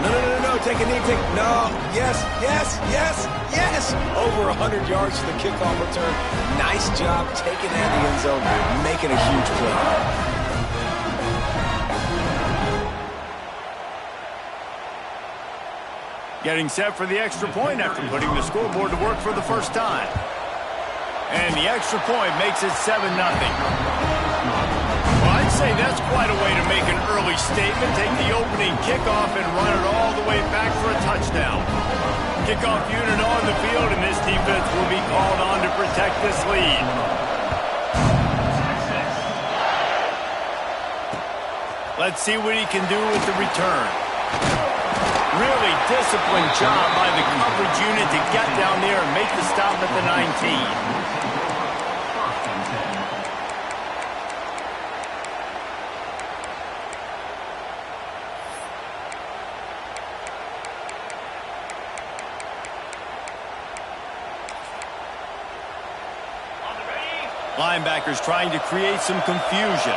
No, no, no, no, no. Take a knee. Take. No. Yes, yes, yes, yes. Over 100 yards for the kickoff return. Nice job taking that in the end zone, making a huge play. Getting set for the extra point after putting the scoreboard to work for the first time. And the extra point makes it 7-0. Well, I'd say that's quite a way to make an early statement. Take the opening kickoff and run it all the way back for a touchdown. Kickoff unit on the field, and this defense will be called on to protect this lead. Let's see what he can do with the return. Really disciplined job by the coverage unit to get down there and make the stop at the 19. Linebackers trying to create some confusion.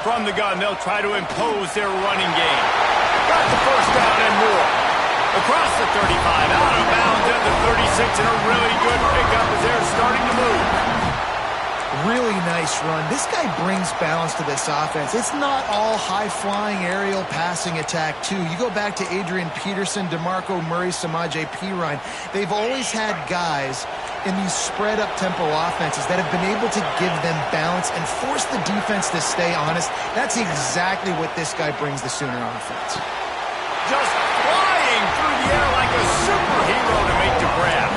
From the gun, they'll try to impose their running game. Got the first down and more. Across the 35, out of bounds at the 36, and a really good pickup as they're starting to move. Really nice run. This guy brings balance to this offense. It's not all high-flying aerial passing attack, too. You go back to Adrian Peterson, DeMarco Murray, Samaje Perine. They've always had guys in these spread-up tempo offenses that have been able to give them balance and force the defense to stay honest. That's exactly what this guy brings the Sooner offense. Just flying through the air like a superhero to make the grab.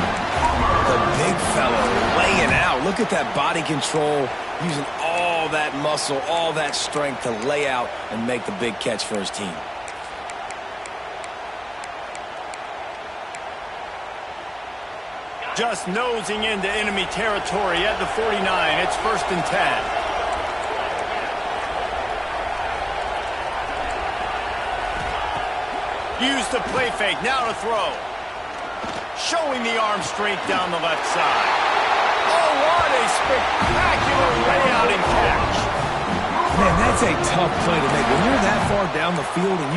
The big fella laying out. Look at that body control, using all that muscle, all that strength to lay out and make the big catch for his team. Just nosing into enemy territory at the 49. It's 1st and 10. Use the play fake. Now to throw. Showing the arm strength down the left side. Oh, what a spectacular layout and catch. Man, that's a tough play to make. When you're that far down the field and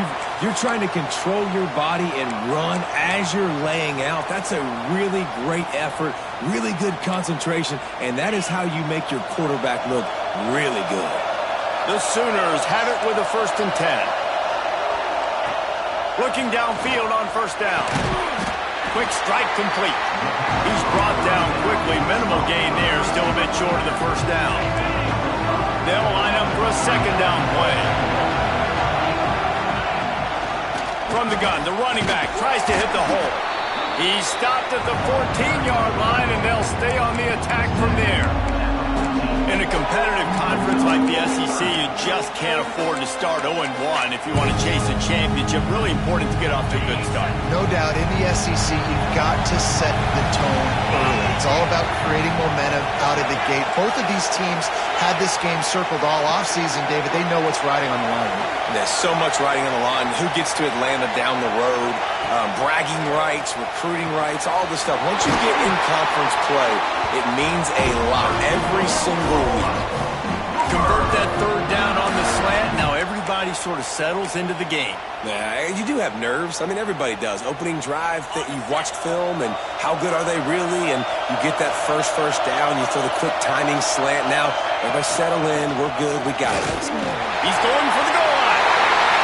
you're trying to control your body and run as you're laying out, that's a really great effort, really good concentration, and that is how you make your quarterback look really good. The Sooners have it with a 1st and 10. Looking downfield on 1st down. Quick strike complete. He's brought down quickly. Minimal gain there. Still a bit short of the 1st down. They'll line up for a 2nd down play. From the gun, the running back tries to hit the hole. He's stopped at the 14-yard line, and they'll stay on the attack from there. In a competitive conference like the SEC, you just can't afford to start 0-1 if you want to chase a championship. Really important to get off to a good start. No doubt, in the SEC, you've got to set the tone early. It's all about creating momentum out of the gate. Both of these teams had this game circled all offseason, David. They know what's riding on the line. There's so much riding on the line. Who gets to Atlanta down the road? Bragging rights, recruiting rights, all this stuff. Once you get in conference play, it means a lot every single week. Convert that 3rd down on the slant. Now everybody sort of settles into the game. Yeah, you do have nerves. I mean, everybody does. Opening drive, that you've watched film, and how good are they really? And you get that first down, you throw the quick timing slant. Now, everybody settle in. We're good. We got it. He's going for the goal line.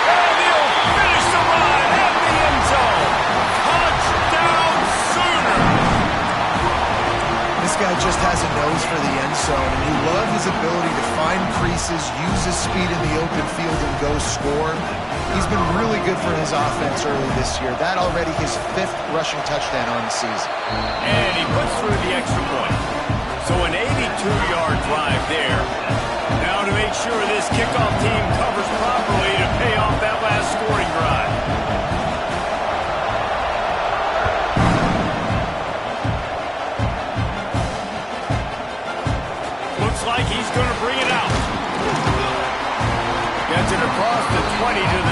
And he'll finish the run at the end zone. Touchdown, Sooner. This guy just has a nose for the end zone, and you love his ability to find creases, use his speed in the open field, and go score. He's been really good for his offense early this year. That already his 5th rushing touchdown on the season. And he puts through the extra point. So an 82-yard drive there. Now to make sure this kickoff team covers properly to pay off that last scoring drive. Looks like he's going to bring it out. Gets it across the 20 to the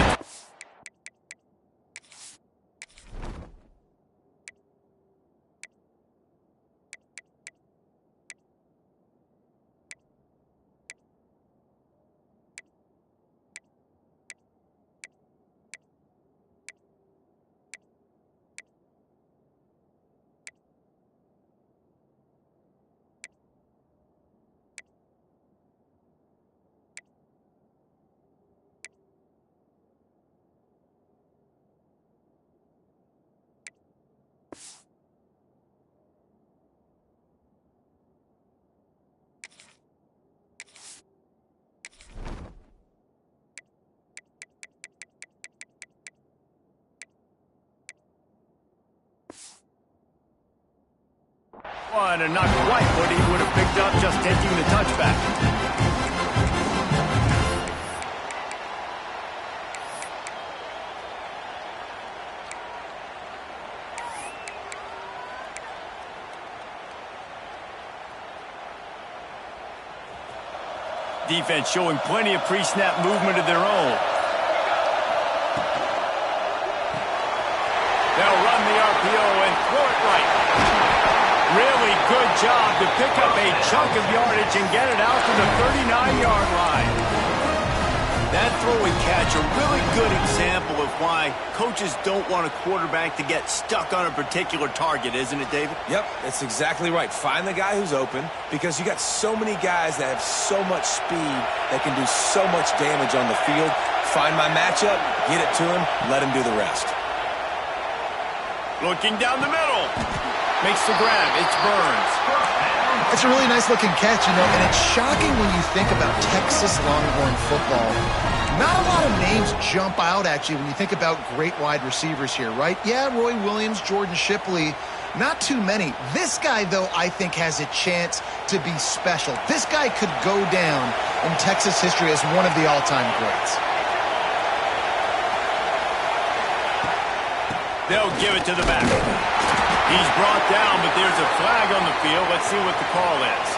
run and not quite what he would have picked up just taking the touchback. Defense showing plenty of pre-snap movement of their own. They'll run the RPO and throw it right. Really good job to pick up a chunk of yardage and get it out to the 39-yard line. That throw and catch, a really good example of why coaches don't want a quarterback to get stuck on a particular target, isn't it, David? Yep, that's exactly right. Find the guy who's open, because you got so many guys that have so much speed that can do so much damage on the field. Find my matchup, get it to him, let him do the rest. Looking down the middle. Makes the grab. It's Burns. It's a really nice-looking catch, you know, and it's shocking when you think about Texas Longhorn football. Not a lot of names jump out at you when you think about great wide receivers here, right? Yeah, Roy Williams, Jordan Shipley, not too many. This guy, though, I think has a chance to be special. This guy could go down in Texas history as one of the all-time greats. They'll give it to the back. He's brought down, but there's a flag on the field. Let's see what the call is.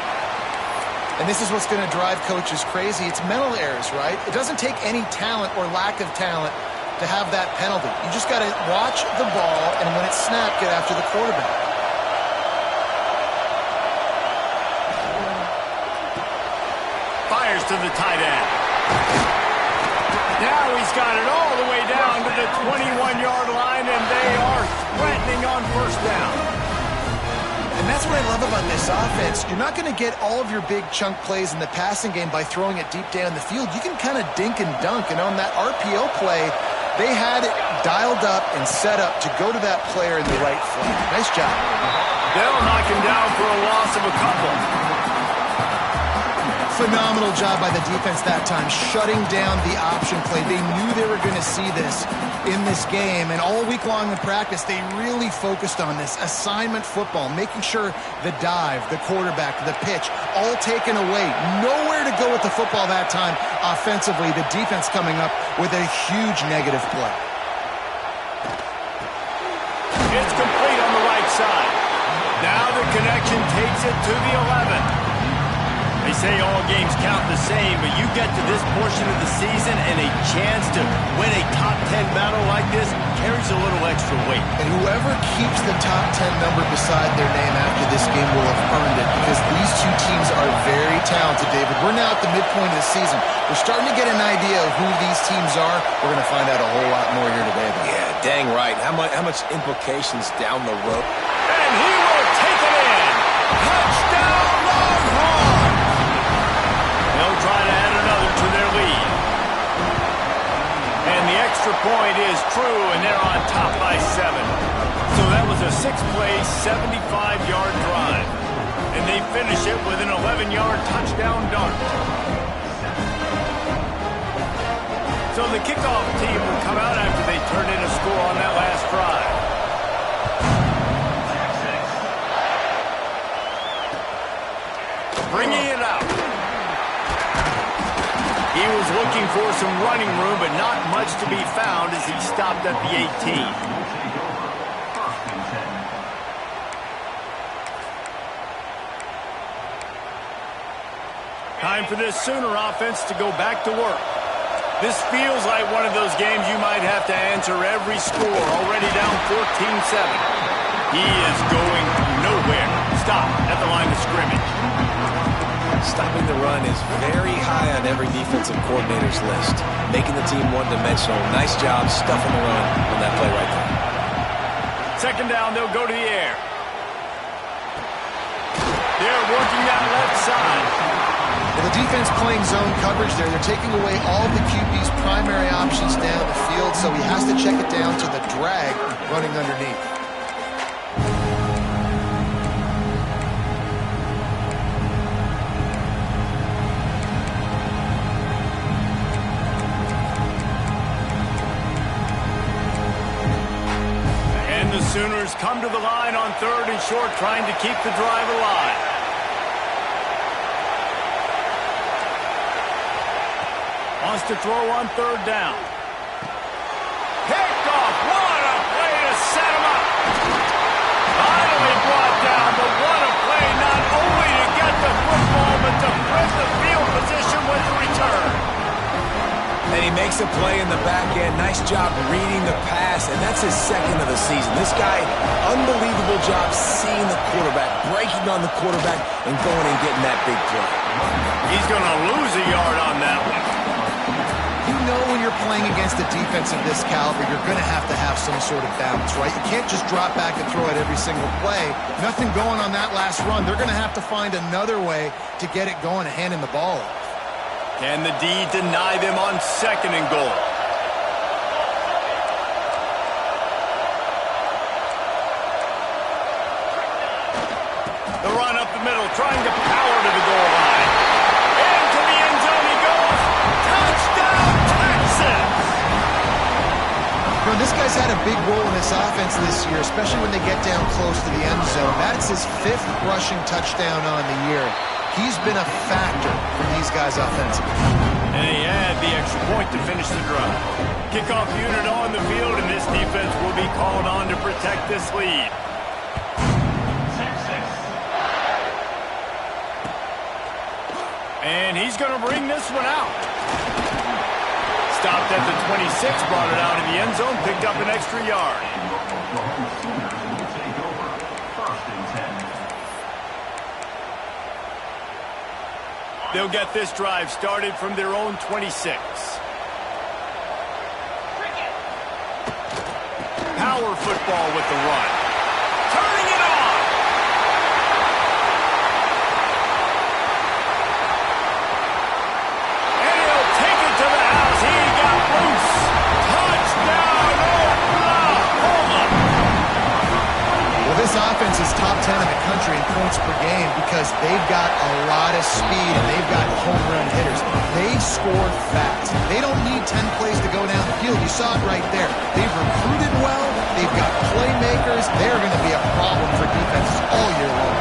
And this is what's going to drive coaches crazy. It's mental errors, right? It doesn't take any talent or lack of talent to have that penalty. You just got to watch the ball, and when it's snapped, get after the quarterback. Fires to the tight end. Now he's got it all the way down to the 21-yard line, and they are threatening on first down. And that's what I love about this offense. You're not going to get all of your big chunk plays in the passing game by throwing it deep down the field. You can kind of dink and dunk, and on that RPO play, they had it dialed up and set up to go to that player in the right flank. Nice job. They'll knock him down for a loss of a couple. Phenomenal job by the defense that time, shutting down the option play. They knew they were going to see this in this game, and all week long in practice, they really focused on this assignment football, making sure the dive, the quarterback, the pitch, all taken away. Nowhere to go with the football that time offensively. The defense coming up with a huge negative play. It's complete on the right side. Now the connection takes it to the 11. They say all games count the same, but you get to this portion of the season and a chance to win a top 10 battle like this carries a little extra weight. And whoever keeps the top 10 number beside their name after this game will have earned it, because these two teams are very talented, David. We're now at the midpoint of the season. We're starting to get an idea of who these teams are. We're going to find out a whole lot more here today, though. Yeah, dang right. How much implications down the road. And he will take it in. Touchdown, Longhorn! They'll try to add another to their lead. And the extra point is true, and they're on top by 7. So that was a 6-play, 75-yard drive. And they finish it with an 11-yard touchdown dart. So the kickoff team will come out after they turn in a score on that last drive. Bringing it out. He was looking for some running room, but not much to be found as he stopped at the 18. Time for this Sooner offense to go back to work. This feels like one of those games you might have to answer every score, already down 14-7. He is going nowhere. Stop at the line of scrimmage. Stopping the run is very high on every defensive coordinator's list. Making the team one-dimensional. Nice job stuffing the run on that play right there. Second down, they'll go to the air. They're working that left side. Well, the defense playing zone coverage there. They're taking away all the QB's primary options down the field, so he has to check it down to the drag running underneath. Sooners come to the line on 3rd and short, trying to keep the drive alive. Wants to throw on 3rd down. Picked off. What a play to set him up. Finally brought down, but what a play not only to get the football, but to print the field position with the return. And he makes a play in the back end. Nice job reading the pass, and that's his 2nd of the season. This guy, unbelievable job seeing the quarterback, breaking on the quarterback, and going and getting that big play. He's going to lose a yard on that one. You know when you're playing against a defense of this caliber, you're going to have some sort of balance, right? You can't just drop back and throw it every single play. Nothing going on that last run. They're going to have to find another way to get it going and hand him the ball off. Can the D deny them on 2nd and goal? The run up the middle, trying to power to the goal line. Into the end zone he goes. Touchdown, Texas! You know, this guy's had a big role in this offense this year, especially when they get down close to the end zone. That's his 5th rushing touchdown on the year. He's been a factor for these guys offensively. And he had the extra point to finish the drive. Kickoff unit on the field, and this defense will be called on to protect this lead. And he's going to bring this one out. Stopped at the 26, brought it out of the end zone, picked up an extra yard. They'll get this drive started from their own 26. Power football with the run. Turning it on! And he'll take it to the house. He got loose. Touchdown, Oklahoma! Well, this offense is top 10 in the country in points per game because they've got a lot of speed and they've got home run hitters. They score fast. They don't need 10 plays to go down the field. You saw it right there. They've recruited well. They've got playmakers. They're going to be a problem for defenses all year long.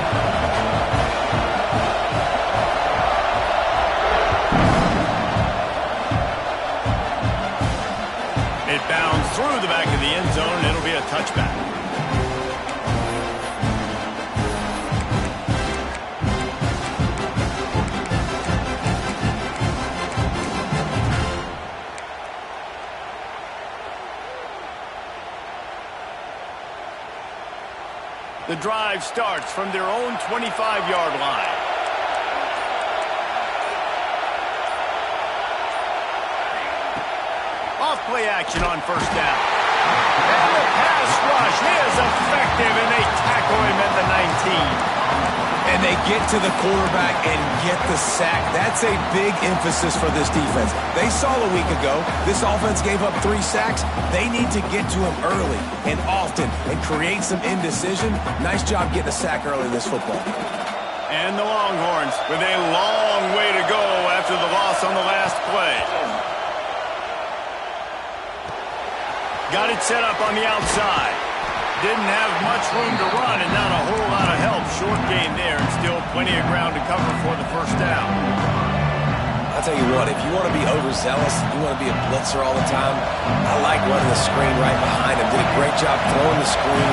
It bounds through the back of the end zone, and it'll be a touchback. The drive starts from their own 25-yard line. Off play action on 1st down. And the pass rush is effective, and they tackle him at the 19. And they get to the quarterback and get the sack. That's a big emphasis for this defense. They saw a week ago, this offense gave up 3 sacks. They need to get to him early and often and create some indecision. Nice job getting a sack early in this football. And the Longhorns with a long way to go after the loss on the last play. Got it set up on the outside. Didn't have much room to run and not a whole lot of help. Short gain there and still plenty of ground to cover for the 1st down. I'll tell you what, if you want to be overzealous, you want to be a blitzer all the time, I like running the screen right behind him. Did a great job throwing the screen.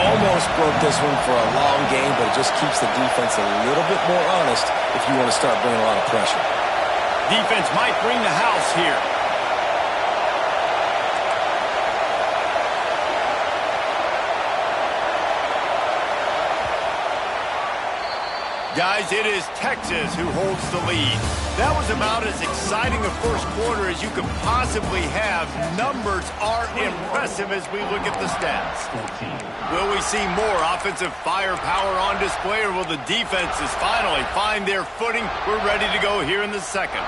Almost broke this one for a long game, but it just keeps the defense a little bit more honest if you want to start bringing a lot of pressure. Defense might bring the house here. Guys, it is Texas who holds the lead. That was about as exciting a first quarter as you could possibly have. Numbers are impressive as we look at the stats. Will we see more offensive firepower on display, or will the defenses finally find their footing? We're ready to go here in the 2nd.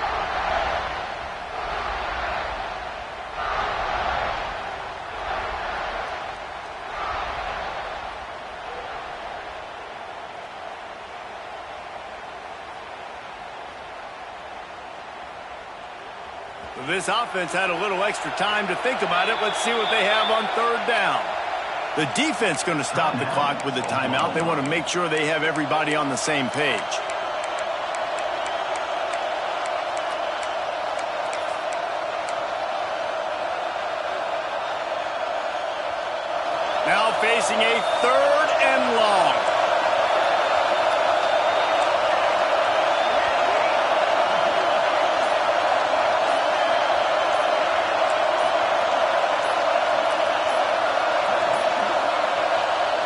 This offense had a little extra time to think about it. Let's see what they have on 3rd down. The defense going to stop the clock with the timeout. They want to make sure they have everybody on the same page. Now facing a 3rd and long.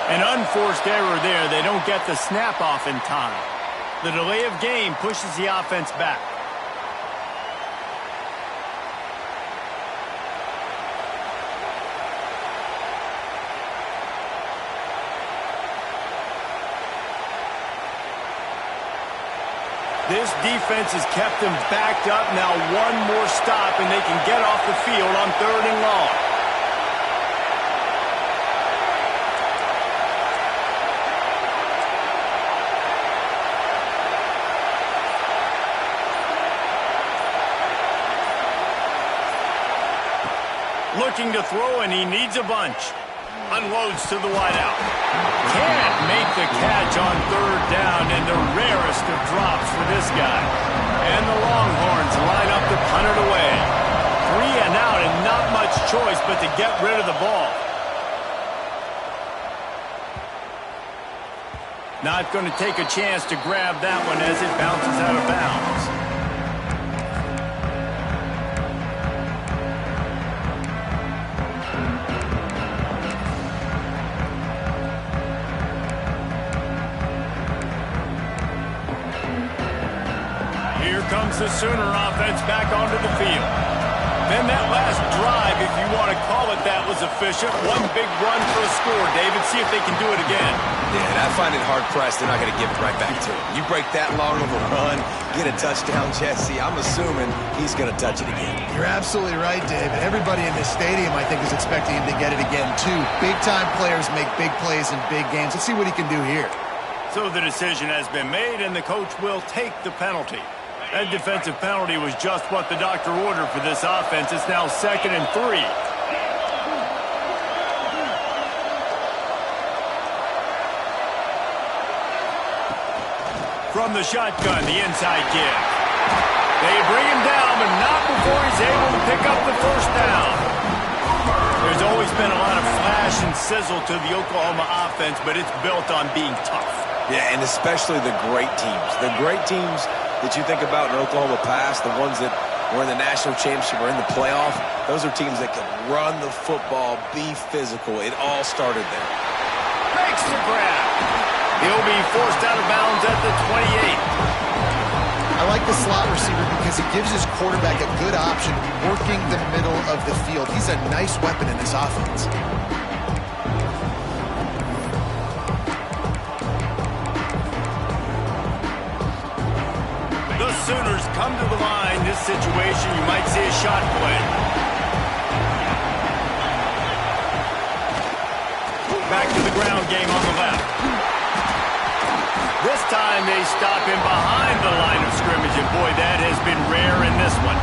An unforced error there. They don't get the snap off in time. The delay of game pushes the offense back. This defense has kept them backed up. Now one more stop and they can get off the field on 3rd and long. Looking to throw, and he needs a bunch. Unloads to the wideout. Can't make the catch on 3rd down, and the rarest of drops for this guy. And the Longhorns line up to punt it away. 3 and out, and not much choice but to get rid of the ball. Not going to take a chance to grab that one as it bounces out of bounds. Comes the Sooner offense back onto the field. Then that last drive, if you want to call it that, was efficient. One big run for a score, David. See if they can do it again. Yeah, and I find it hard-pressed they're not going to give it right back to him. You break that long of a run, get a touchdown, Jesse, I'm assuming he's going to touch it again. You're absolutely right, David. Everybody in this stadium, I think, is expecting him to get it again, too. Big-time players make big plays in big games. Let's see what he can do here. So the decision has been made, and the coach will take the penalty. That defensive penalty was just what the doctor ordered for this offense. It's now 2nd and 3. From the shotgun, the inside give. They bring him down, but not before he's able to pick up the 1st down. There's always been a lot of flash and sizzle to the Oklahoma offense, but it's built on being tough. Yeah, and especially the great teams. The great teams that you think about in Oklahoma past, the ones that were in the national championship or in the playoff, those are teams that can run the football, be physical. It all started there. Makes the grab. He'll be forced out of bounds at the 28. I like the slot receiver because he gives his quarterback a good option working the middle of the field. He's a nice weapon in this offense. The Sooners come to the line. This situation, you might see a shot play. Back to the ground game on the left. This time they stop him behind the line of scrimmage, and boy, that has been rare in this one.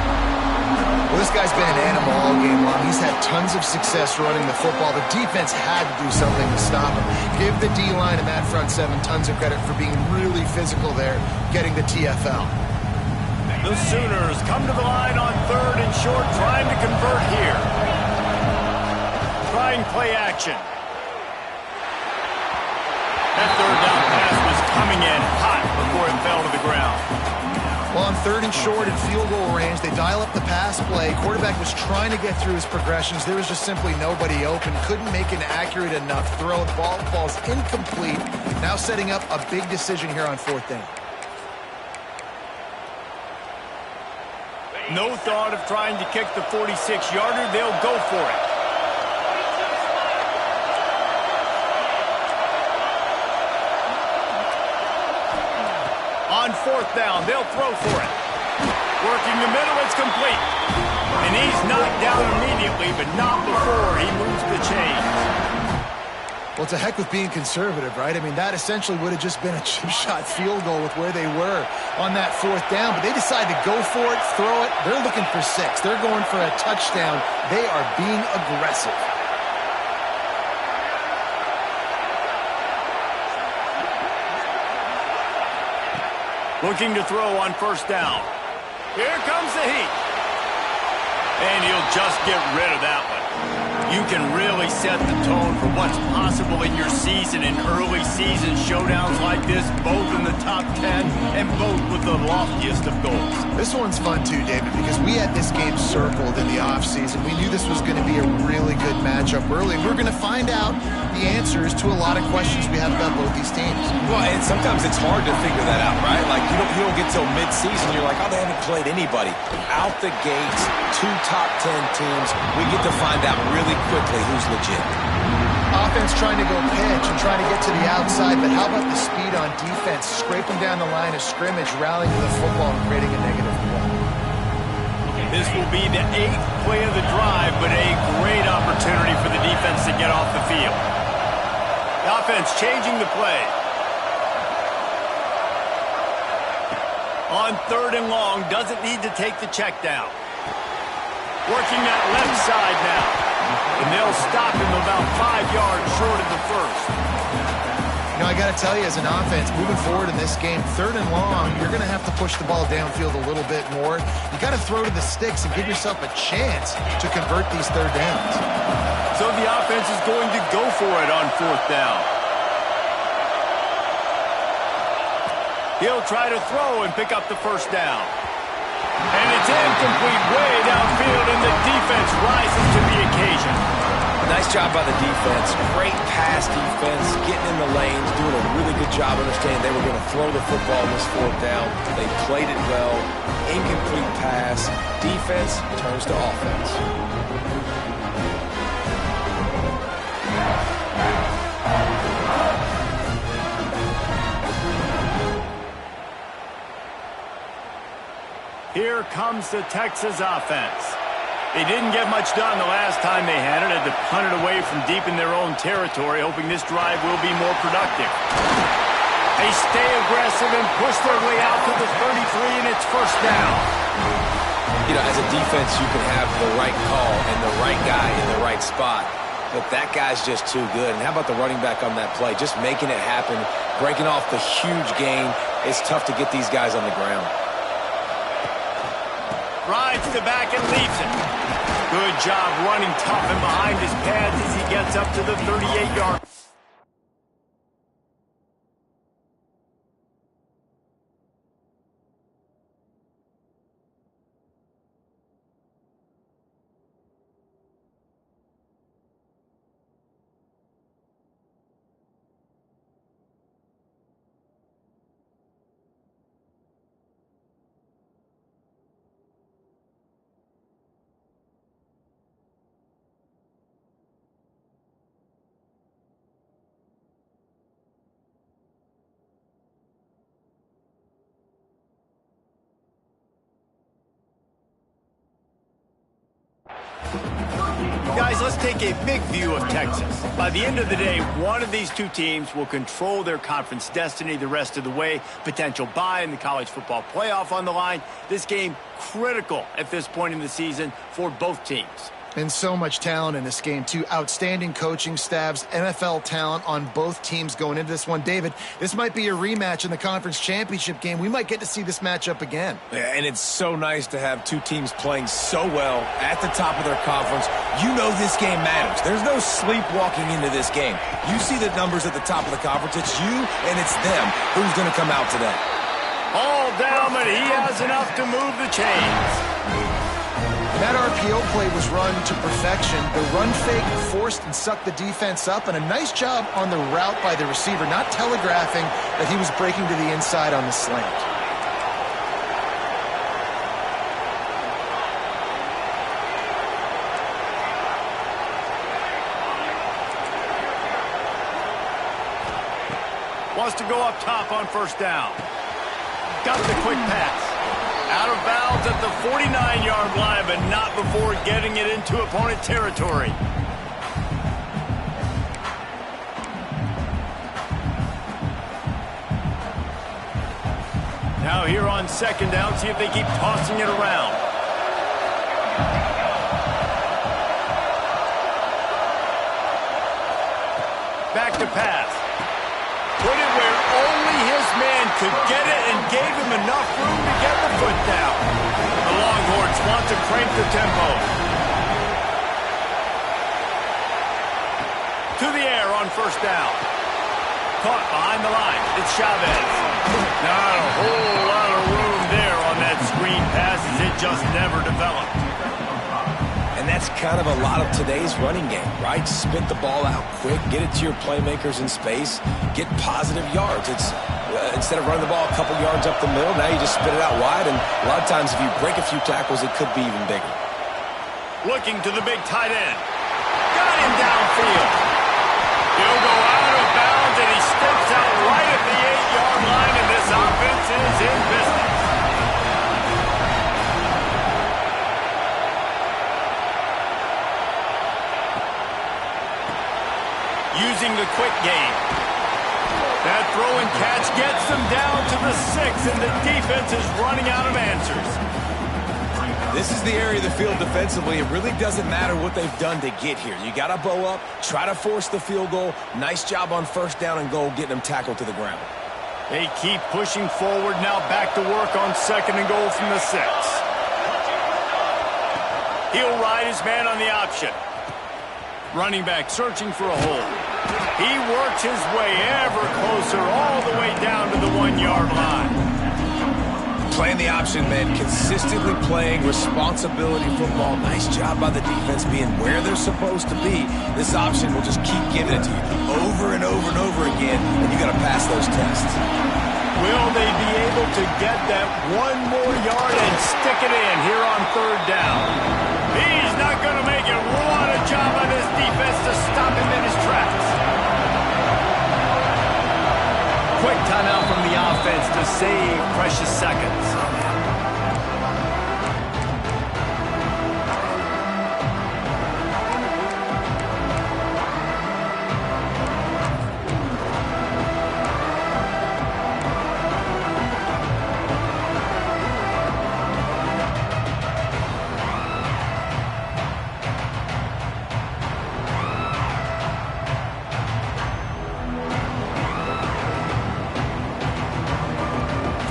Well, this guy's been an animal all game long. He's had tons of success running the football. The defense had to do something to stop him. Give the D-line and that front 7 tons of credit for being really physical there, getting the TFL. The Sooners come to the line on 3rd and short, trying to convert here. Trying play action. That 3rd down pass was coming in hot before it fell to the ground. Well, on 3rd and short and field goal range, they dial up the pass play. Quarterback was trying to get through his progressions. There was just simply nobody open. Couldn't make an accurate enough throw. The ball falls incomplete. Now setting up a big decision here on 4th down. No thought of trying to kick the 46-yarder. They'll go for it. On 4th down, they'll throw for it. Working the middle, it's complete. And he's knocked down immediately, but not before he moves the chains. Well, to heck with being conservative, right? I mean, that essentially would have just been a chip shot field goal with where they were on that 4th down. But they decided to go for it, throw it. They're looking for 6. They're going for a touchdown. They are being aggressive. Looking to throw on first down. Here comes the heat. And he'll just get rid of that one. You can really set the tone for what's possible in your season in early season showdowns like this, both in the top 10 and both with the loftiest of goals. This one's fun too, David, because we had this game circled in the offseason. We knew this was going to be a really good matchup early. We're going to find out the answers to a lot of questions we have about both these teams. Well, and sometimes it's hard to figure that out, right? Like, you don't get till mid-season. You're like, oh, they haven't played anybody. Out the gates, 2 top 10 teams. We get to find out really quickly who's legit. Offense trying to go pitch and trying to get to the outside, but how about the speed on defense? Scraping down the line of scrimmage, rallying to the football and creating a negative play. This will be the 8th play of the drive, but a great opportunity for the defense to get off the field. The offense changing the play. On 3rd and long, doesn't need to take the check down. Working that left side now. And they'll stop him about 5 yards short of the first. You know, I got to tell you, as an offense, moving forward in this game, 3rd and long, you're going to have to push the ball downfield a little bit more. You got to throw to the sticks and give yourself a chance to convert these 3rd downs. So the offense is going to go for it on 4th down. He'll try to throw and pick up the first down. And it's incomplete way downfield, and the defense rises to the occasion. Nice job by the defense. Great pass defense, getting in the lanes, doing a really good job understanding they were going to throw the football on this 4th down. They played it well. Incomplete pass. Defense turns to offense. Here comes the Texas offense. They didn't get much done the last time they had it to punt it away from deep in their own territory, hoping this drive will be more productive. They stay aggressive and push their way out to the 33, and it's first down. You know, as a defense, you can have the right call and the right guy in the right spot, but that guy's just too good. And how about the running back on that play? Just making it happen, breaking off the huge gain. It's tough to get these guys on the ground. Rides to back and leaves it. Good job running tough and behind his pads as he gets up to the 38-yard. Guys, let's take a big view of Texas. By the end of the day, one of these two teams will control their conference destiny the rest of the way. Potential bye in the college football playoff on the line. This game critical at this point in the season for both teams. And so much talent in this game, too. Outstanding coaching staffs, NFL talent on both teams going into this one. David, this might be a rematch in the conference championship game. We might get to see this matchup again. Yeah, and it's so nice to have two teams playing so well at the top of their conference. You know this game matters. There's no sleepwalking into this game. You see the numbers at the top of the conference. It's you and it's them. Who's going to come out today? All down, but he has enough to move the chains. That RPO play was run to perfection. The run fake forced and sucked the defense up, and a nice job on the route by the receiver, not telegraphing that he was breaking to the inside on the slant. Wants to go up top on first down. Got the quick pass. Out of bounds at the 49-yard line, but not before getting it into opponent territory. Now here on second down, see if they keep tossing it around. Back to pass. Put it where only his man to get it and gave him enough room to get the foot down. The Longhorns want to crank the tempo. To the air on first down. Caught behind the line. It's Chavez. Not a whole lot of room there on that screen pass as it just never developed. And that's kind of a lot of today's running game, right? Spit the ball out quick, get it to your playmakers in space, get positive yards. It's instead of running the ball a couple yards up the middle, now you just spit it out wide, and a lot of times if you break a few tackles, it could be even bigger. Looking to the big tight end. Got him downfield. He'll go out of bounds, and he steps out right at the 8-yard line, and this offense is in business. Using the quick game. That throw and catch gets them down to the 6, and the defense is running out of answers. This is the area of the field defensively. It really doesn't matter what they've done to get here. You got to bow up, try to force the field goal. Nice job on first down and goal, getting them tackled to the ground. They keep pushing forward, now back to work on second and goal from the 6. He'll ride his man on the option. Running back searching for a hole. He works his way ever closer all the way down to the 1-yard line. Playing the option, man. Consistently playing responsibility football. Nice job by the defense being where they're supposed to be. This option will just keep giving it to you over and over and over again, and you got to pass those tests. Will they be able to get that one more yard and stick it in here on third down? He's not going to make it. What a job by this defense to stop him in his tracks. Quick timeout from the offense to save precious seconds.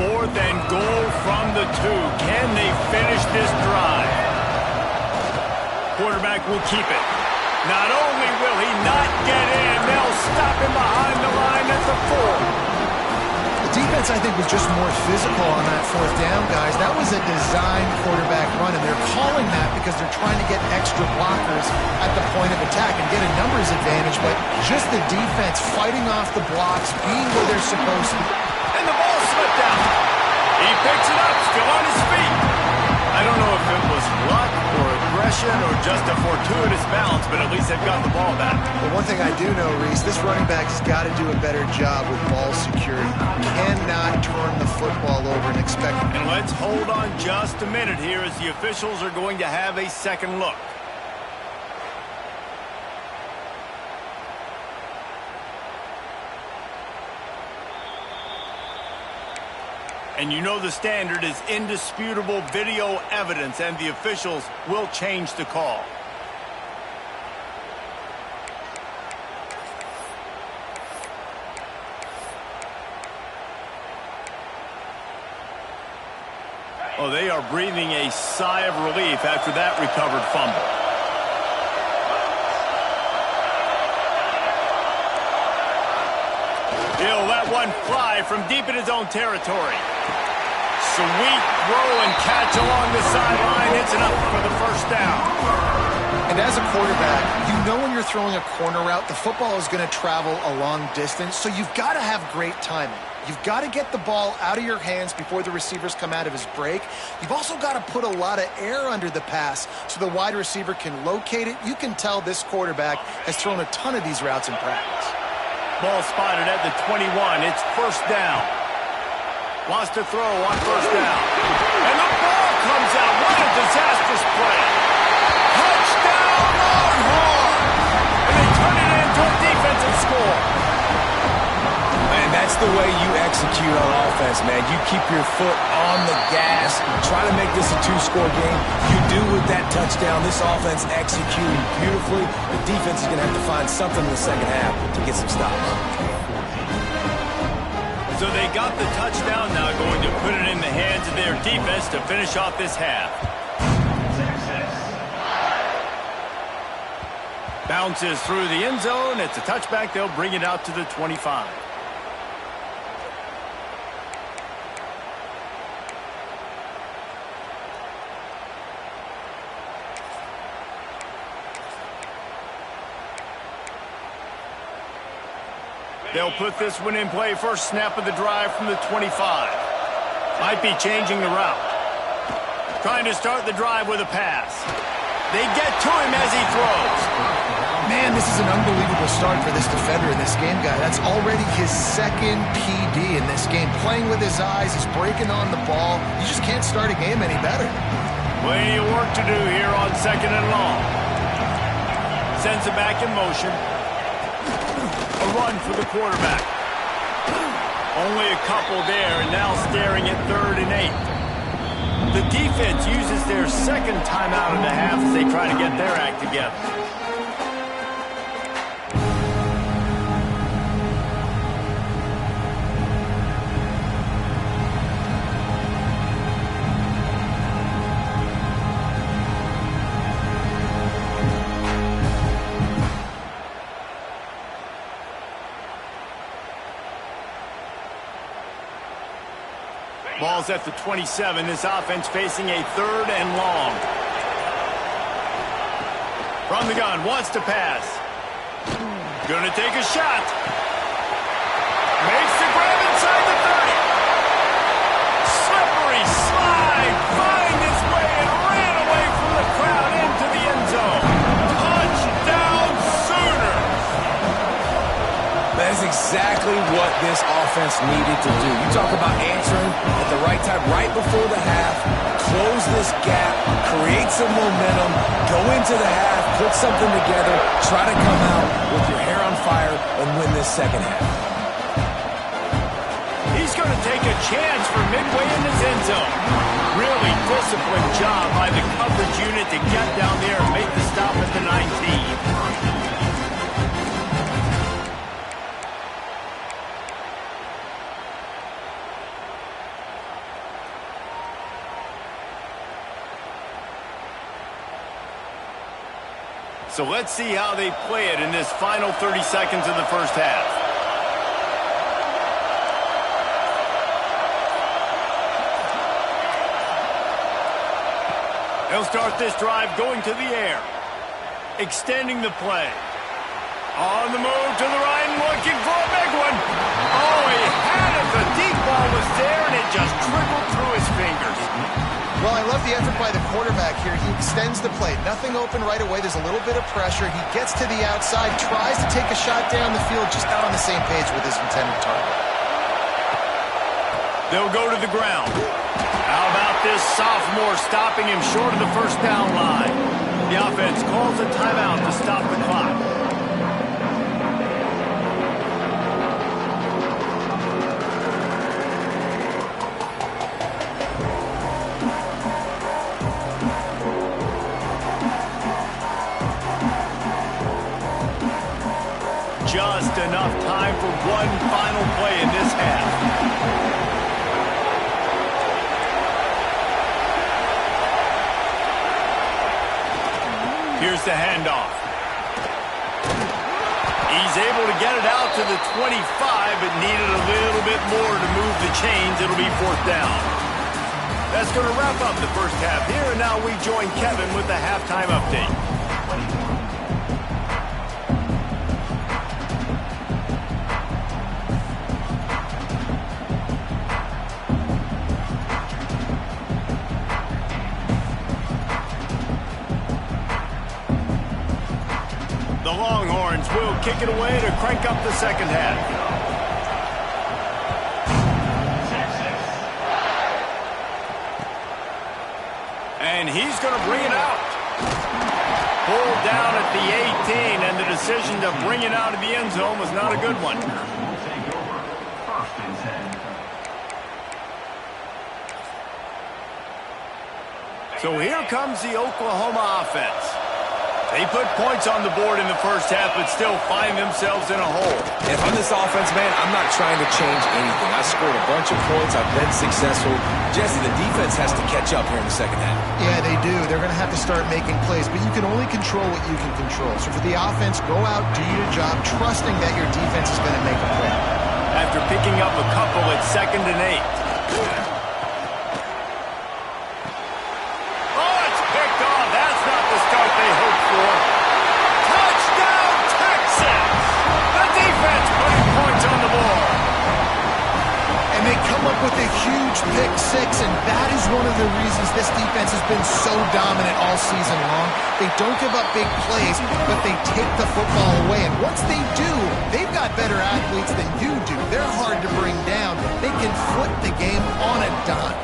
Fourth and goal from the 2. Can they finish this drive? Quarterback will keep it. Not only will he not get in, they'll stop him behind the line at the 4. The defense, I think, was just more physical on that fourth down, guys. That was a design quarterback run, and they're calling that because they're trying to get extra blockers at the point of attack and get a numbers advantage, but just the defense fighting off the blocks, being where they're supposed to be. And the ball slipped out. He picks it up, still on his feet. I don't know if it was luck or aggression or just a fortuitous bounce, but at least they've got the ball back. But one thing I do know, Reese, this running back's got to do a better job with ball security. Cannot turn the football over and expect... And let's hold on just a minute here as the officials are going to have a second look. And you know the standard is indisputable video evidence, and the officials will change the call. Oh, they are breathing a sigh of relief after that recovered fumble. He'll let one fly from deep in his own territory. Sweet throw and catch along the sideline. It's enough for the first down. And as a quarterback, you know when you're throwing a corner route, the football is going to travel a long distance, so you've got to have great timing. You've got to get the ball out of your hands before the receivers come out of his break. You've also got to put a lot of air under the pass so the wide receiver can locate it. You can tell this quarterback has thrown a ton of these routes in practice. Ball spotted at the 21. It's first down. Wants to throw on first down. And the ball comes out. What a disastrous play. Touchdown, Longhorns! And they turn it into a defensive score. Man, that's the way you execute on offense, man. You keep your foot on the gas, try to make this a two-score game. You do with that touchdown. This offense executing beautifully. The defense is going to have to find something in the second half to get some stops. So they got the touchdown, now going to put it in the hands of their defense to finish off this half. Bounces through the end zone. It's a touchback. They'll bring it out to the 25. They'll put this one in play. First snap of the drive from the 25. Might be changing the route. Trying to start the drive with a pass. They get to him as he throws. Man, this is an unbelievable start for this defender in this game, guy. That's already his second PD in this game. Playing with his eyes, he's breaking on the ball. You just can't start a game any better. Plenty of work to do here on 2nd and long. Sends it back in motion. A run for the quarterback. Only a couple there, and now staring at 3rd and 8. The defense uses their second timeout in the half as they try to get their act together. Ball's at the 27. This offense facing a 3rd and long. From the gun, wants to pass. Gonna take a shot. Makes the grab inside the 30. Slippery slide. Find his way and ran away from the crowd into the end zone. Touchdown Sooners. That's exactly what this offense needed to do. You talk about answering at the right time, right before the half, close this gap, create some momentum, go into the half, put something together, try to come out with your hair on fire and win this second half. He's going to take a chance for midway in his end zone. Really disciplined job by the coverage unit to get down there and make the stop at the 19. So let's see how they play it in this final 30 seconds of the first half. They'll start this drive going to the air. Extending the play. On the move to the right and looking for a big one. Oh, he had it. The deep ball was there and it just trickled through his fingers. Well, I love the effort by the quarterback here. He extends the play. Nothing open right away. There's a little bit of pressure. He gets to the outside, tries to take a shot down the field, just not on the same page with his intended target. They'll go to the ground. How about this sophomore stopping him short of the first down line? The offense calls a timeout to stop the clock. Just enough time for one final play in this half. Here's the handoff. He's able to get it out to the 25, but needed a little bit more to move the chains. It'll be 4th down. That's going to wrap up the first half here, and now we join Kevin with the halftime update. The Longhorns will kick it away to crank up the second half. And he's going to bring it out. Pulled down at the 18, and the decision to bring it out of the end zone was not a good one. So here comes the Oklahoma offense. They put points on the board in the first half, but still find themselves in a hole. If I'm this offense, man, I'm not trying to change anything. I scored a bunch of points. I've been successful. Jesse, the defense has to catch up here in the second half. Yeah, they do. They're going to have to start making plays, but you can only control what you can control. So for the offense, go out, do your job, trusting that your defense is going to make a play. After picking up a couple at 2nd and 8. Oh, it's picked off. That's not the start they hoped for. Touchdown, Texans! The defense putting points on the board. And they come up with a huge pick six, and that is one of the reasons this defense has been so dominant all season long. They don't give up big plays, but they take the football away. And once they do, they've got better athletes than you do. They're hard to bring down. They can flip the game on a dime.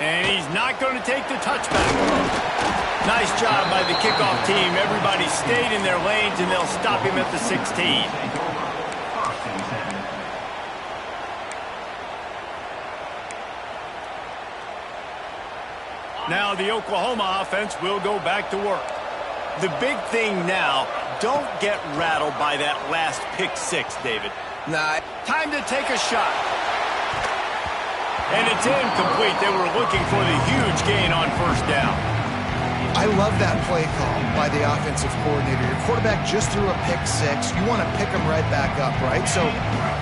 And he's not going to take the touchback. Nice job by the kickoff team. Everybody stayed in their lanes, and they'll stop him at the 16. Now the Oklahoma offense will go back to work. The big thing now, don't get rattled by that last pick six, David. Nah. Time to take a shot. And it's incomplete. They were looking for the huge gain on first down. I love that play call by the offensive coordinator. Your quarterback just threw a pick six. You want to pick him right back up, right? So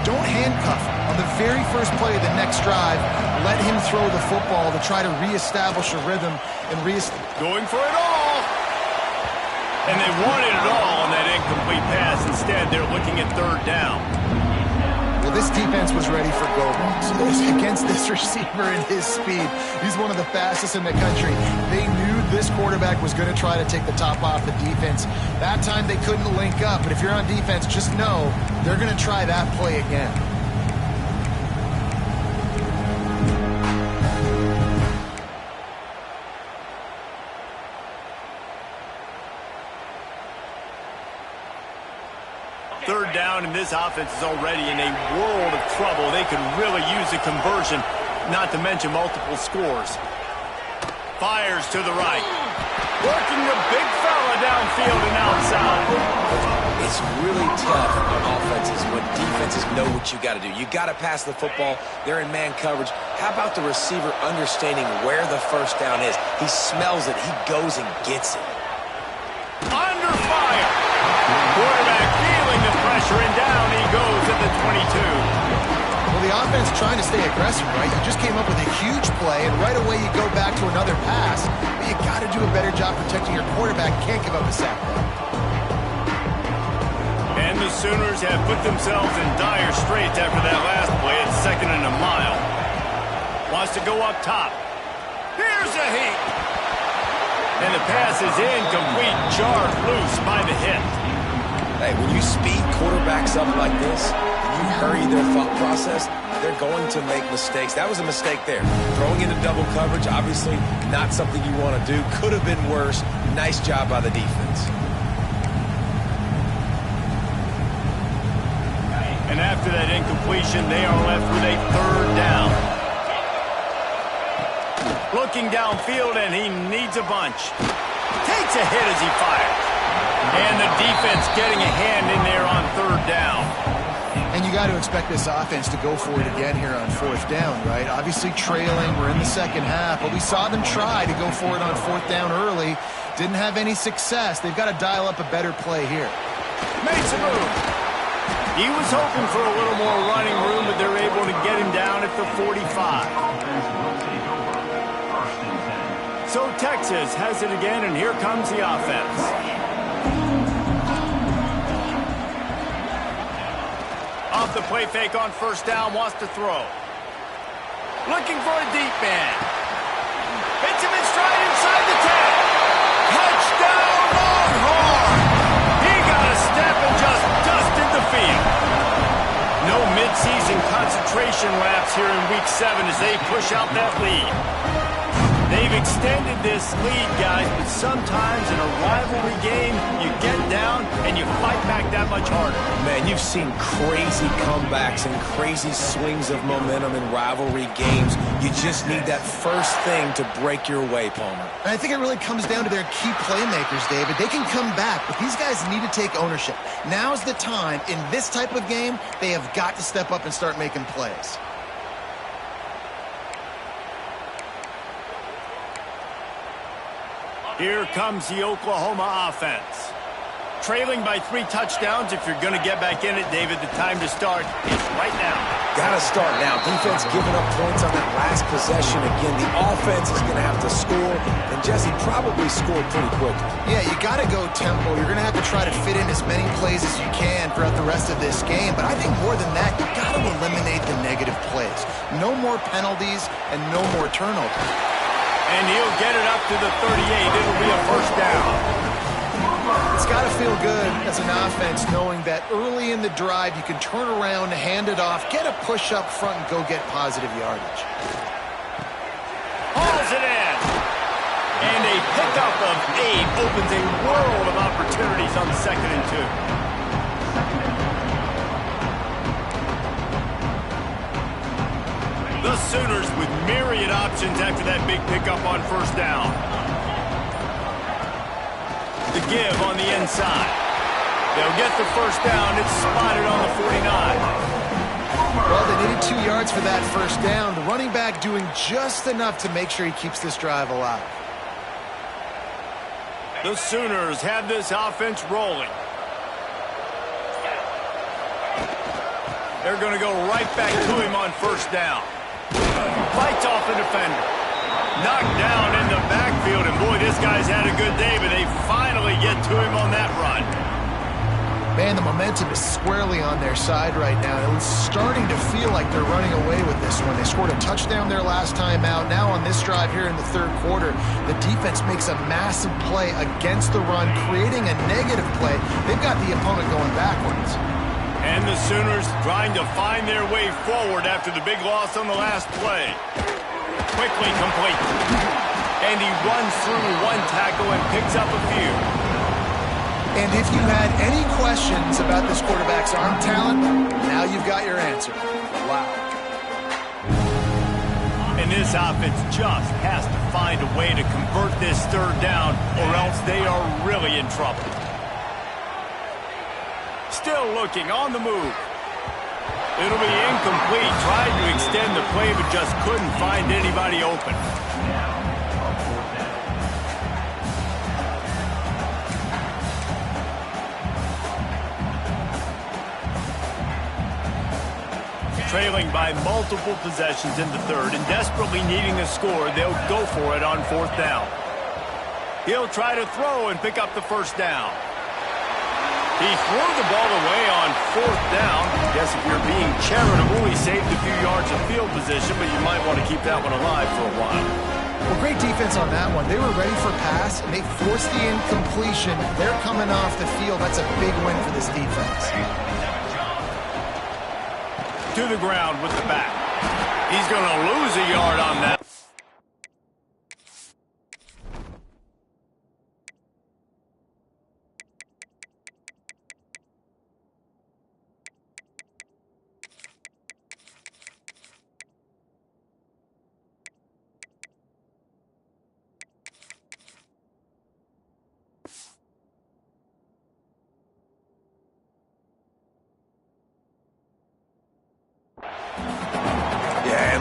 don't handcuff him. On the very first play of the next drive, let him throw the football to try to reestablish a rhythm and going for it all. And they wanted it all on that incomplete pass. Instead, they're looking at 3rd down. Well, this defense was ready for go balls against this receiver and his speed. He's one of the fastest in the country. They knew this quarterback was going to try to take the top off the defense. That time they couldn't link up, but if you're on defense, just know they're going to try that play again. Third down, and this offense is already in a world of trouble. They could really use a conversion, not to mention multiple scores. Fires to the right. Working the big fella downfield and outside. It's really tough on offenses when defenses know what you got to do. You got to pass the football. They're in man coverage. How about the receiver understanding where the first down is? He smells it. He goes and gets it. Under fire. Quarterback feeling the pressure, and down he goes at the 22. Well, the offense trying to stay aggressive, right? You just came up with a huge play, and right away you go back to another pass. But you got to do a better job protecting your quarterback. Can't give up a sack. And the Sooners have put themselves in dire straits after that last play at 2nd and a mile. Wants to go up top. Here's a heat. And the pass is incomplete, jarred loose by the hit. Hey, when you speed quarterbacks up like this, and you hurry their thought process, they're going to make mistakes. That was a mistake there. Throwing into double coverage, obviously not something you want to do. Could have been worse. Nice job by the defense. And after that incompletion, they are left with a 3rd down. Looking downfield, and he needs a bunch. Takes a hit as he fires. And the defense getting a hand in there on 3rd down. And you got to expect this offense to go for it again here on 4th down, right? Obviously trailing, we're in the second half, but we saw them try to go for it on 4th down early. Didn't have any success. They've got to dial up a better play here. Makes a move. He was hoping for a little more running room, but they're able to get him down at the 45. So Texas has it again, and here comes the offense. Off the play fake on 1st down, wants to throw. Looking for a deep man. Hits him in stride inside the 10. Touchdown Longhorn! He got a step and just dusted the field. No midseason concentration laps here in Week 7 as they push out that lead. They've extended this lead, guys, but sometimes in a rivalry game, you get down and you fight back that much harder. Man, you've seen crazy comebacks and crazy swings of momentum in rivalry games. You just need that first thing to break your way, Palmer. And I think it really comes down to their key playmakers, David. They can come back, but these guys need to take ownership. Now's the time. In this type of game, they have got to step up and start making plays. Here comes the Oklahoma offense. Trailing by 3 touchdowns. If you're going to get back in it, David, the time to start is right now. Got to start now. Defense giving up points on that last possession. Again, the offense is going to have to score, and Jesse probably scored pretty quickly. Yeah, you got to go tempo. You're going to have to try to fit in as many plays as you can throughout the rest of this game. But I think more than that, you got to eliminate the negative plays. No more penalties and no more turnovers. And he'll get it up to the 38. It'll be a first down. It's got to feel good as an offense knowing that early in the drive you can turn around, hand it off, get a push up front, and go get positive yardage. Hauls it in. And a pickup of 8 opens a world of opportunities on 2nd and 2. The Sooners with myriad options after that big pickup on first down. The give on the inside. They'll get the first down. It's spotted on the 49. Well, they needed 2 yards for that first down. The running back doing just enough to make sure he keeps this drive alive. The Sooners have this offense rolling. They're going to go right back to him on first down. Fights off the defender. Knocked down in the backfield, and boy, this guy's had a good day, but they finally get to him on that run. Man, the momentum is squarely on their side right now. It's starting to feel like they're running away with this one. They scored a touchdown their last time out. Now on this drive here in the 3rd quarter, the defense makes a massive play against the run, creating a negative play. They've got the opponent going backwards. And the Sooners trying to find their way forward after the big loss on the last play. Quickly complete. And he runs through 1 tackle and picks up a few. And if you had any questions about this quarterback's arm talent, now you've got your answer. Wow. And this offense just has to find a way to convert this 3rd down, or else they are really in trouble. Still looking on the move. It'll be incomplete. Tried to extend the play, but just couldn't find anybody open. Trailing by multiple possessions in the 3rd and desperately needing a score, they'll go for it on 4th down. He'll try to throw and pick up the first down. He threw the ball away on 4th down. I guess if you're being charitable, he saved a few yards of field position, but you might want to keep that one alive for a while. Well, great defense on that one. They were ready for pass, and they forced the incompletion. They're coming off the field. That's a big win for this defense. To the ground with the back. He's going to lose a yard on that.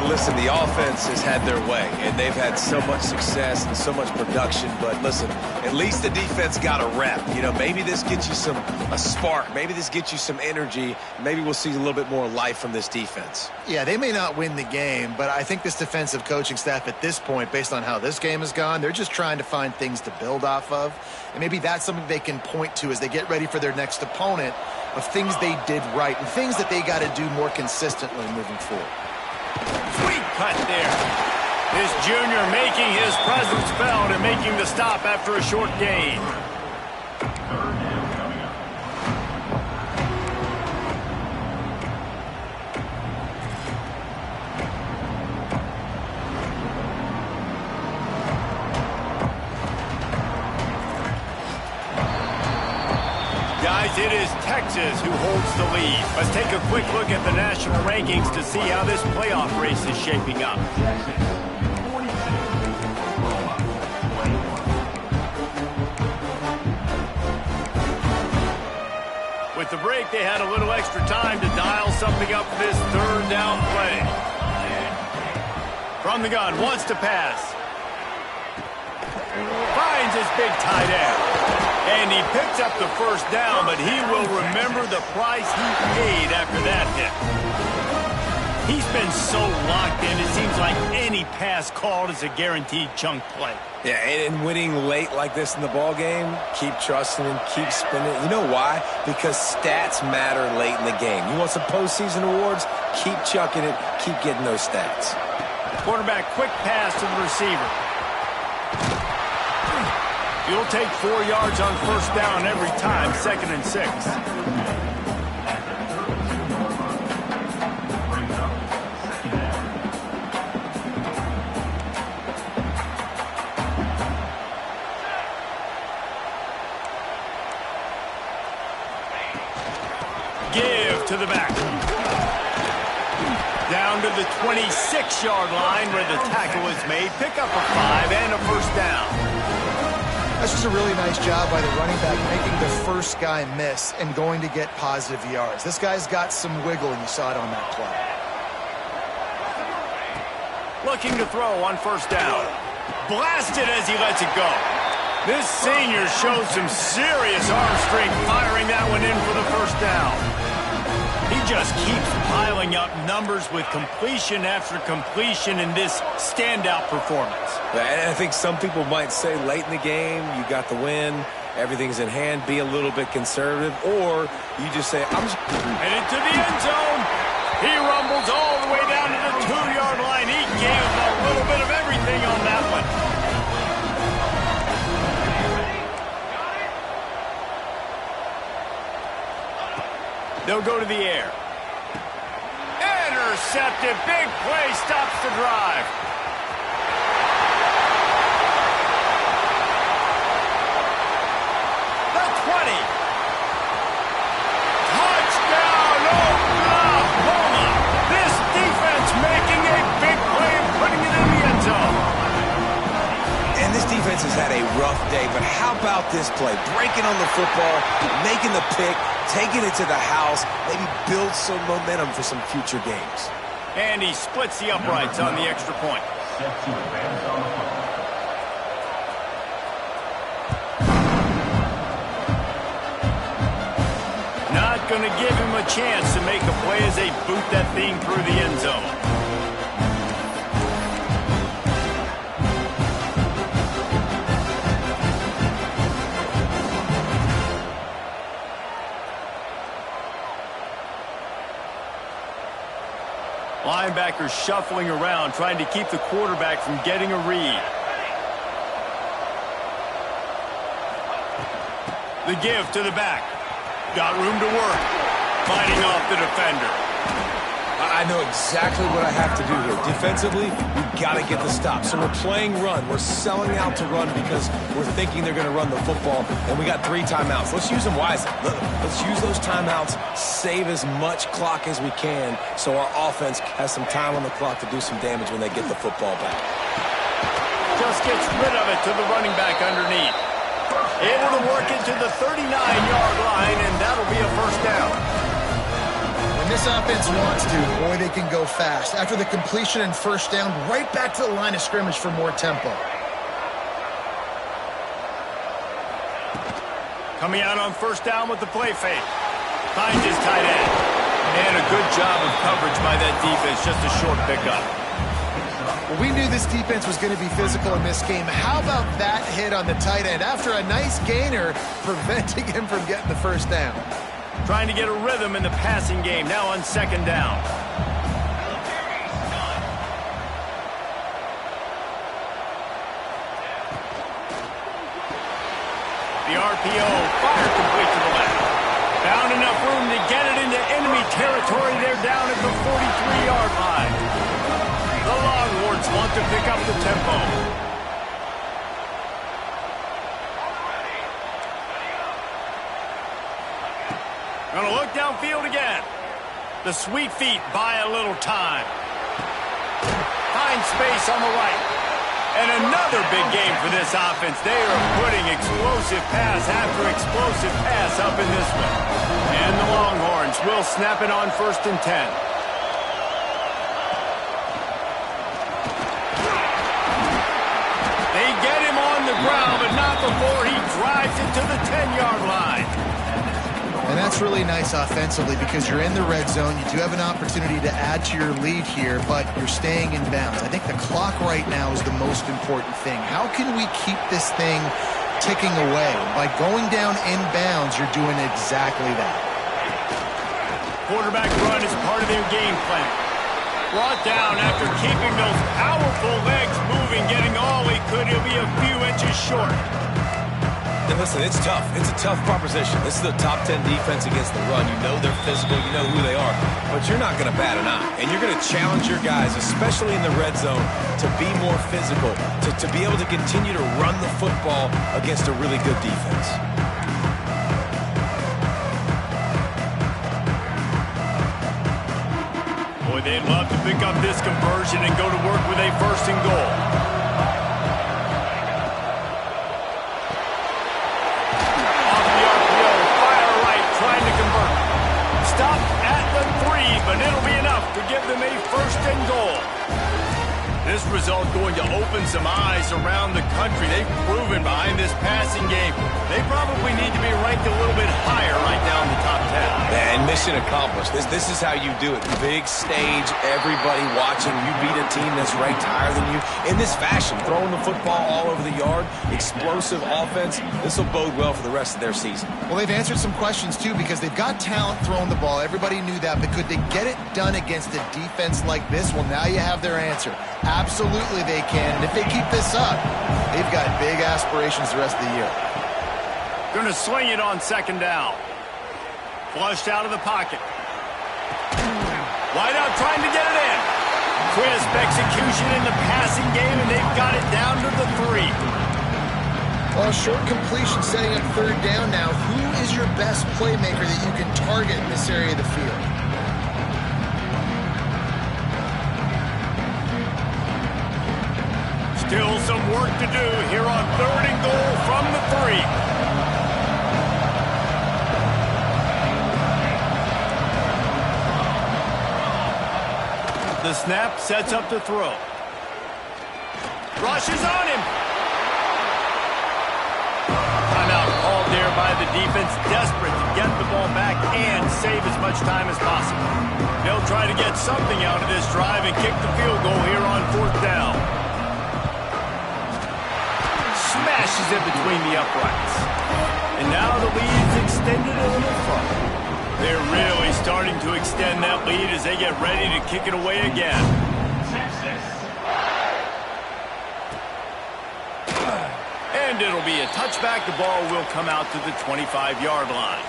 Listen, the offense has had their way, and they've had so much success and so much production. But listen, at least the defense got a rep. You know, maybe this gets you a spark. Maybe this gets you some energy. Maybe we'll see a little bit more life from this defense. Yeah, they may not win the game, but I think this defensive coaching staff at this point, based on how this game has gone, they're just trying to find things to build off of. And maybe that's something they can point to as they get ready for their next opponent, of things they did right and things that they got to do more consistently moving forward. Sweet cut there. This junior making his presence felt and making the stop after a short gain. it is Texas who holds the lead. Let's take a quick look at the national rankings to see how this playoff race is shaping up. With the break, they had a little extra time to dial something up for this third down play. From the gun, wants to pass. Finds his big tight end. And he picks up the first down, but he will remember the price he paid after that hit. He's been so locked in, it seems like any pass called is a guaranteed chunk play. Yeah, and winning late like this in the ball game, keep trusting him, keep spinning. You know why? Because stats matter late in the game. You want some postseason awards? Keep chucking it, keep getting those stats. Quarterback, quick pass to the receiver. You'll take 4 yards on first down every time, 2nd and 6. Give to the back. Down to the 26-yard line where the tackle is made. Pick up a 5 and a first down. That's just a really nice job by the running back, making the first guy miss and going to get positive yards. This guy's got some wiggle, and you saw it on that play. Looking to throw on first down. Blasted as he lets it go. This senior shows some serious arm strength firing that one in for the first down. He just keeps piling up numbers with completion after completion in this standout performance. And I think some people might say late in the game, you got the win, everything's in hand, be a little bit conservative, or you just say, I'm just... Headed to the end zone. He rumbles all the way down to the 2-yard line. He gave a little bit of everything on that one. They'll go to the air. Intercepted. Big play. Stops the drive. The 20. Touchdown, Oklahoma. This defense making a big play and putting it in the end zone. And this defense has had a rough day, but how about this play? Breaking on the football, making the pick, taking it to the house, maybe build some momentum for some future games. And he splits the uprights on the extra point. Not going to give him a chance to make a play as they boot that thing through the end zone. Linebackers shuffling around, trying to keep the quarterback from getting a read. The give to the back. Got room to work. Fighting off the defender. I know exactly what I have to do here. Defensively, we've got to get the stop. So we're playing run. We're selling out to run because we're thinking they're going to run the football, and we got 3 timeouts. Let's use them wisely. Let's use those timeouts, save as much clock as we can so our offense has some time on the clock to do some damage when they get the football back. Just gets rid of it to the running back underneath. Able to work it to the 39-yard line, and that'll be a first down. When this offense wants to, boy, they can go fast. After the completion and first down, right back to the line of scrimmage for more tempo. Coming out on first down with the play fake. Finds his tight end. And a good job of coverage by that defense. Just a short pickup. Well, we knew this defense was going to be physical in this game. How about that hit on the tight end? After a nice gainer, preventing him from getting the first down. Trying to get a rhythm in the passing game, now on second down. The RPO, fire complete to the left. Found enough room to get it into enemy territory. They're down at the 43-yard line. The Longhorns want to pick up the tempo. field again. The sweet feet buy a little time. Find space on the right. And another big game for this offense. They are putting explosive pass after explosive pass up in this one. And the Longhorns will snap it on 1st and 10. They get him on the ground, but not before he drives it to the 10-yard line. And that's really nice offensively because you're in the red zone. You do have an opportunity to add to your lead here, but you're staying in bounds. I think the clock right now is the most important thing. How can we keep this thing ticking away? By going down in bounds, you're doing exactly that. Quarterback run is part of their game plan. Brought down after keeping those powerful legs moving, getting all he could. He'll be a few inches short. And listen, it's tough. It's a tough proposition. This is the top 10 defense against the run. You know they're physical. You know who they are. But you're not going to bat an eye. And you're going to challenge your guys, especially in the red zone, to be more physical, to be able to continue to run the football against a really good defense. Boy, they'd love to pick up this conversion and go to work with a 1st and goal. Stop at the 3, but it'll be enough to give them a 1st and goal. This result going to open some eyes around the country. They've proven behind this passing game they probably need to be ranked a little bit higher right now in the top 10. And mission accomplished. This is how you do it. Big stage, everybody watching. You beat a team that's ranked higher than you in this fashion. Throwing the football all over the yard, explosive offense. This will bode well for the rest of their season. Well, they've answered some questions, too, because they've got talent throwing the ball. Everybody knew that, but could they get it done against a defense like this? Well, now you have their answer. Absolutely they can, and if they keep this up, they've got big aspirations the rest of the year. Going to swing it on 2nd down. Flushed out of the pocket. Wide out trying to get it in. Crisp execution in the passing game, and they've got it down to the 3. Well, short completion setting up 3rd down now. Who is your best playmaker that you can target in this area of the field? Still some work to do here on 3rd and goal from the 3. The snap sets up the throw. Rushes on him. Timeout called there by the defense, desperate to get the ball back and save as much time as possible. They'll try to get something out of this drive and kick the field goal here on 4th down. Smashes it between the uprights. And now the lead is extended a little further. They're really starting to extend that lead as they get ready to kick it away again. And it'll be a touchback. The ball will come out to the 25-yard line.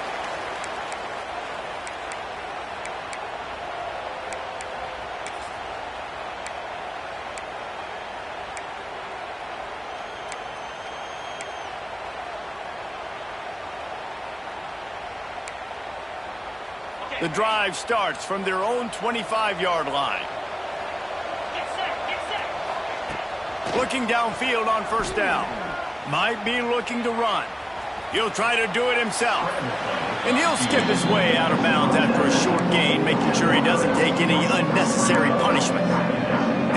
The drive starts from their own 25-yard line. Looking downfield on 1st down. Might be looking to run. He'll try to do it himself. And he'll skip his way out of bounds after a short gain, making sure he doesn't take any unnecessary punishment.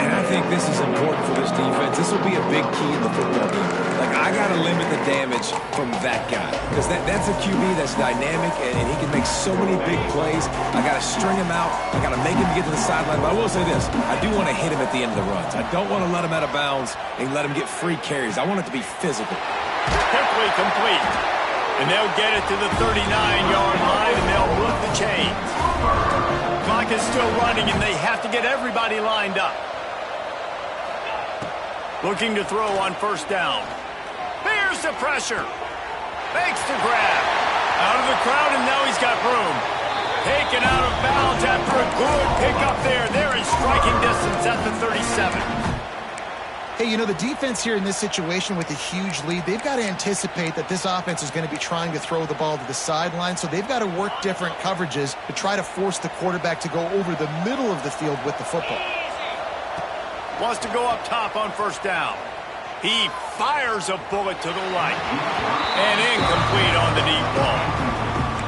And I think this is important for this defense. This will be a big key in the football game. Like, I got to limit the damage from that guy. Because that's a QB that's dynamic, and he can make so many big plays. I got to string him out. I got to make him get to the sideline. But I will say this. I do want to hit him at the end of the runs. I don't want to let him out of bounds and let him get free carries. I want it to be physical. Quickly complete. And they'll get it to the 39-yard line, and they'll move the chains. Clock is still running, and they have to get everybody lined up. Looking to throw on 1st down. Bears the pressure. Makes the grab. Out of the crowd, and now he's got room. Taken out of bounds after a good pickup there. They're in striking distance at the 37. Hey, you know, the defense here in this situation with a huge lead, they've got to anticipate that this offense is going to be trying to throw the ball to the sideline, so they've got to work different coverages to try to force the quarterback to go over the middle of the field with the football. Wants to go up top on first down. He fires a bullet to the right. And incomplete on the deep ball.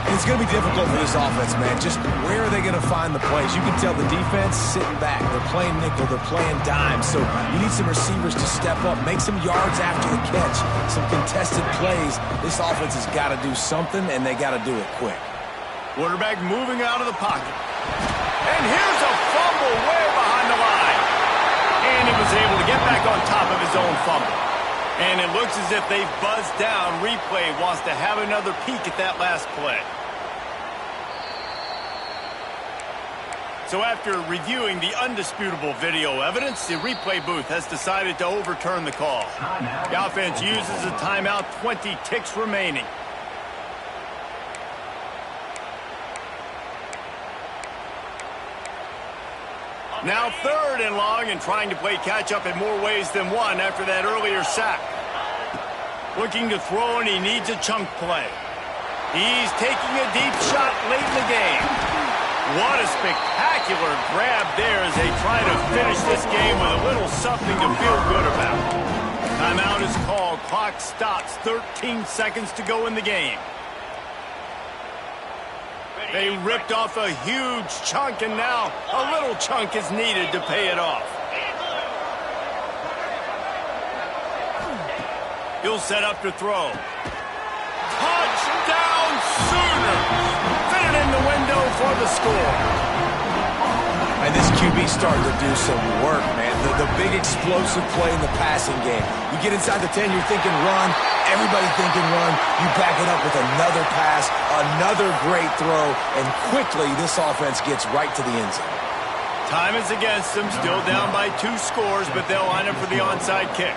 And it's going to be difficult for this offense, man. Just where are they going to find the plays? You can tell the defense sitting back. They're playing nickel. They're playing dime. So you need some receivers to step up, make some yards after the catch, some contested plays. This offense has got to do something, and they got to do it quick. Quarterback moving out of the pocket. And here's a fumble way behind the line. And he was able to get back on top of his own fumble. And it looks as if they've buzzed down. Replay wants to have another peek at that last play. So after reviewing the undisputable video evidence, the replay booth has decided to overturn the call. The offense uses a timeout, 20 ticks remaining. Now 3rd and long, and trying to play catch-up in more ways than one after that earlier sack. Looking to throw, and he needs a chunk play. He's taking a deep shot late in the game. What a spectacular grab there as they try to finish this game with a little something to feel good about. Timeout is called. Clock stops. 13 seconds to go in the game. They ripped off a huge chunk, and now a little chunk is needed to pay it off. He'll set up to throw. Touchdown Sooners! Fit it in the window for the score. And this QB starting to do some work, man. The big explosive play in the passing game. You get inside the 10, you're thinking run. Everybody thinking run. You back it up with another pass, another great throw, and quickly this offense gets right to the end zone. Time is against them. Still down by 2 scores, but they'll line up for the onside kick.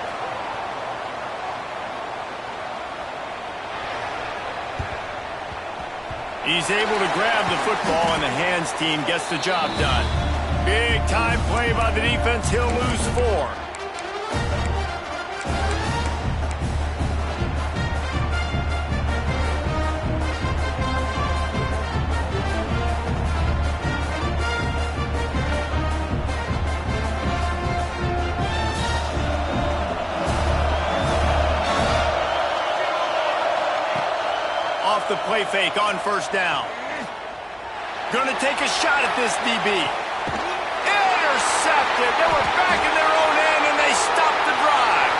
He's able to grab the football, and the hands team gets the job done. Big time play by the defense. He'll lose 4. Off the play fake on first down. Gonna take a shot at this DB. Intercepted. They were back in their own end, and they stopped the drive.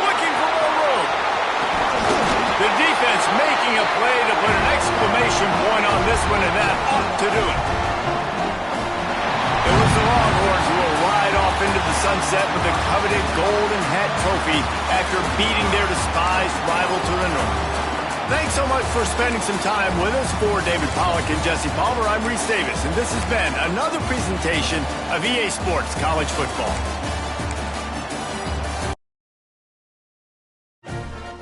Looking for more room. The defense making a play to put an exclamation point on this one, and that ought to do it. It was the Longhorns who will ride off into the sunset with the coveted Golden Hat Trophy after beating their despised rival to the north. Thanks so much for spending some time with us. For David Pollack and Jesse Palmer, I'm Reese Davis, and this has been another presentation of EA Sports College Football.